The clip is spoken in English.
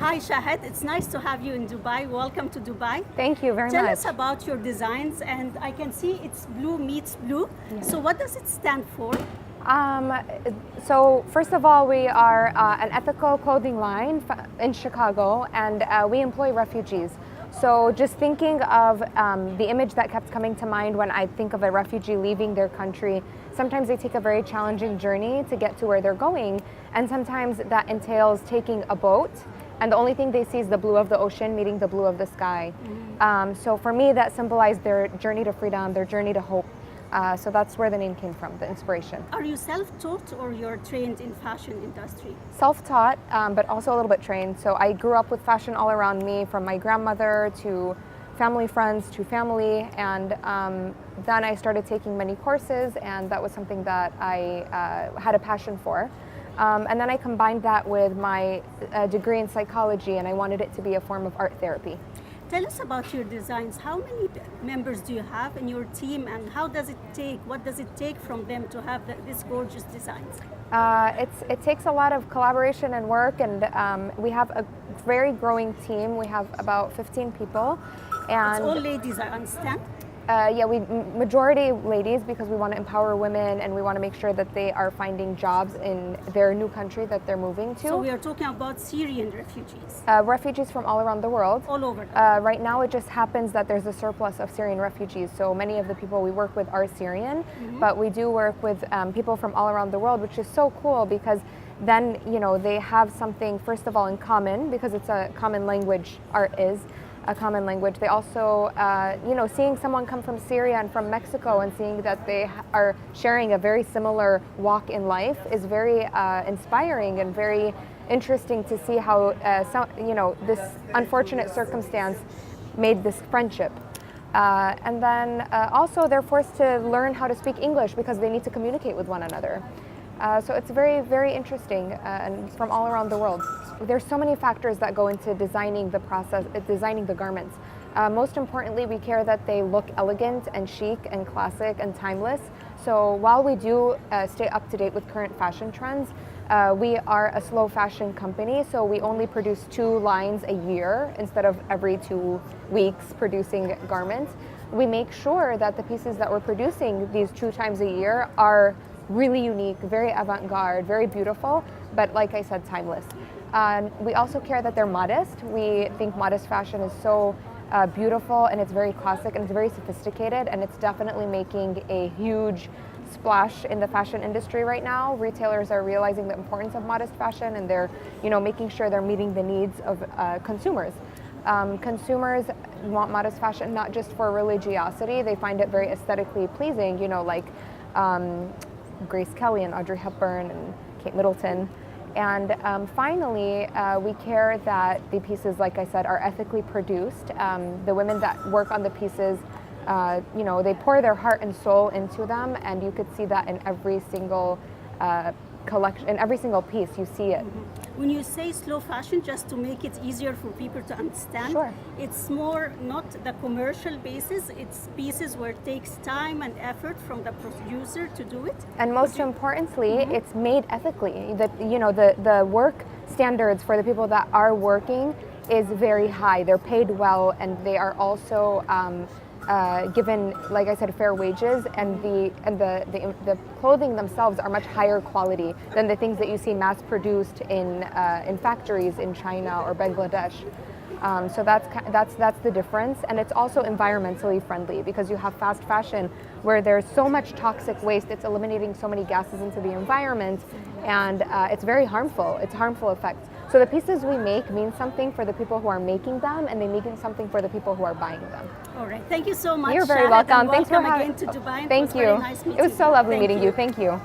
Hi Shahd, it's nice to have you in Dubai. Welcome to Dubai. Thank you very much. Tell us about your designs, and I can see it's blue meets blue. Yeah. So what does it stand for? So first of all, we are an ethical clothing line in Chicago, and we employ refugees. So just thinking of the image that kept coming to mind when I think of a refugee leaving their country, sometimes they take a very challenging journey to get to where they're going, and sometimes that entails taking a boat, and the only thing they see is the blue of the ocean meeting the blue of the sky. So for me, that symbolized their journey to freedom, their journey to hope. So that's where the name came from, the inspiration. Are you self-taught or you're trained in fashion industry? Self-taught, but also a little bit trained. So I grew up with fashion all around me, from my grandmother to family friends to family, and then I started taking many courses, and that was something that I had a passion for. And then I combined that with my degree in psychology, and I wanted it to be a form of art therapy. Tell us about your designs. How many members do you have in your team, and what does it take from them to have these gorgeous designs? It takes a lot of collaboration and work, and we have a very growing team. We have about 15 people. And it's all ladies, I understand? Yeah, majority ladies, because we want to empower women and we want to make sure that they are finding jobs in their new country that they're moving to. So we are talking about Syrian refugees? Refugees from all around the world. All over. Right now it just happens that there's a surplus of Syrian refugees. So many of the people we work with are Syrian, but we do work with people from all around the world, which is so cool because then, you know, they have something, first of all, in common, because it's a common language, art is a common language. They also, you know, seeing someone come from Syria and from Mexico and seeing that they are sharing a very similar walk in life is very inspiring and very interesting to see how, you know, this unfortunate circumstance made this friendship. And then also they're forced to learn how to speak English because they need to communicate with one another. So it's very, very interesting, and from all around the world. There's so many factors that go into designing the process, designing the garments. Most importantly, we care that they look elegant and chic and classic and timeless. So while we do stay up to date with current fashion trends, we are a slow fashion company, so we only produce 2 lines a year instead of every 2 weeks producing garments. We make sure that the pieces that we're producing these 2 times a year are really unique, very avant-garde, very beautiful, but like I said, timeless. We also care that they're modest. We think modest fashion is so beautiful, and it's very classic, and it's very sophisticated, and it's definitely making a huge splash in the fashion industry right now. Retailers are realizing the importance of modest fashion, and they're, you know, making sure they're meeting the needs of consumers. Consumers want modest fashion not just for religiosity. They find it very aesthetically pleasing, you know, like Grace Kelly and Audrey Hepburn and Kate Middleton. And finally, we care that the pieces, like I said, are ethically produced. The women that work on the pieces, you know, they pour their heart and soul into them, and you could see that in every single collection, in every single piece, you see it. When you say slow fashion, just to make it easier for people to understand, sure, it's more not the commercial basis, it's pieces where it takes time and effort from the producer to do it. And most importantly, it's made ethically. You know, the work standards for the people that are working is very high. They're paid well, and they are also given, like I said, fair wages, and the clothing themselves are much higher quality than the things that you see mass produced in factories in China or Bangladesh. So that's the difference, and it's also environmentally friendly because you have fast fashion where there's so much toxic waste. It's eliminating so many gases into the environment, and it's very harmful. It's harmful effects. So the pieces we make mean something for the people who are making them, and they mean something for the people who are buying them. All right. Thank you so much. You're very Shahd, welcome. And Thanks for welcome again to Dubai. Thank you. Nice it was so lovely meeting you. you. Thank you.